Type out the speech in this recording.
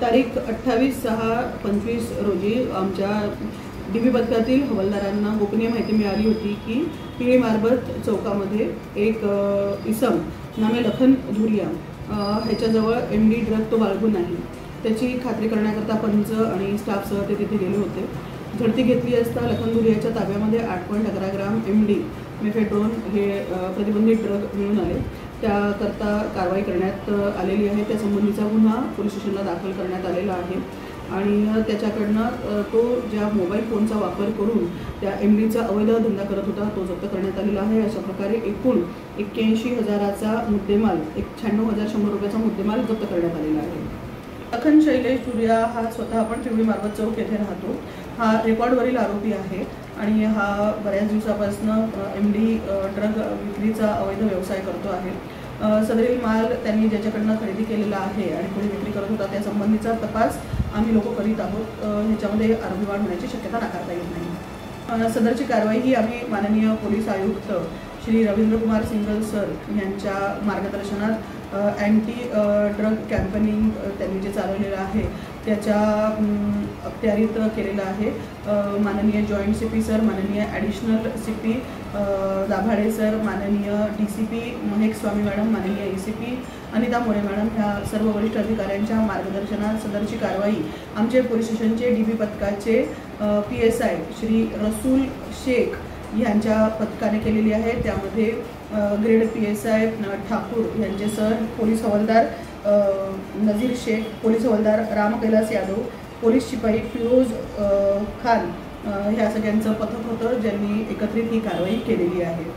तारीख 28/6/25 रोजी आमच्या DB पथकातील हवालदारांना गोपनीय माहिती मिळाली होती की पिळे मारबत चौकामध्ये एक इसम नामे लखन धुरिया ह्याच्याजवळ MD ड्रग तो बाळगून आहे। त्याची खात्री करण्याकरता पंच आणि स्टाफसह ते तिथे गेले होते। झडती घेतली असता लखन धुरियाच्या ताब्यामध्ये 8.11 ग्राम MD मेफेड्रोन हे प्रतिबंधित ड्रग मिळून आले। त्याकरता कारवाई करण्यात आलेली आहे। त्या संबंधीचा गुन्हा पोलीस स्टेशनला दाखल करण्यात आलेला आहे आणि त्याच्याकडनं तो ज्या मोबाईल फोनचा वापर करून त्या MDचा अवैध धंदा करत होता तो जप्त करण्यात आलेला आहे। अशा प्रकारे एकूण 81,000चा मुद्देमाल 96,100 रुपयाचा मुद्देमाल जप्त करण्यात आलेला आहे। लखन शैलेश धुरिया हा स्वतः पण पिवळी मारबत चौक येथे राहतो। हा रेकॉर्डवरील आरोपी आहे आणि हा बऱ्याच दिवसापासून MD ड्रग विक्रीचा अवैध व्यवसाय करतो आहे। सदरील माल त्यांनी ज्याच्याकडनं खरेदी केलेला आहे आणि कोणी विक्री करत होता त्या संबंधीचा तपास आम्ही लोक करीत आहोत। ह्याच्यामध्ये आरोपीवाढ होण्याची शक्यता नाकारता येत नाही। सदरची कारवाई ही आम्ही माननीय पोलीस आयुक्त श्री रवींद्र कुमार सिंगल सर यांच्या मार्गदर्शनात अँटी ड्रग कॅम्पेनिंग त्यांनी जे चालवलेलं आहे त्याच्या अखत्यारीत केलेलं आहे। माननीय जॉईंट CP सर, माननीय ॲडिशनल CP दाभाडे सर, माननीय DCP महक स्वामी मॅडम, माननीय ACP अनिता मोरे मॅडम ह्या सर्व वरिष्ठ अधिकाऱ्यांच्या मार्गदर्शनात सदरची कारवाई आमचे पोलीस स्टेशनचे DB पथकाचे PSI श्री रसूल शेख यांच्या पथकाने केलेली आहे। त्यामध्ये ग्रेड PSI ठाकूर यांचे सर, पोलीस हवालदार नजीर शेख, पोलीस हवालदार राम कैलास यादव, पोलीस शिपाई फिरोज खान ह्या सगळ्यांचं पथक होतं ज्यांनी एकत्रित ही कारवाई केलेली आहे।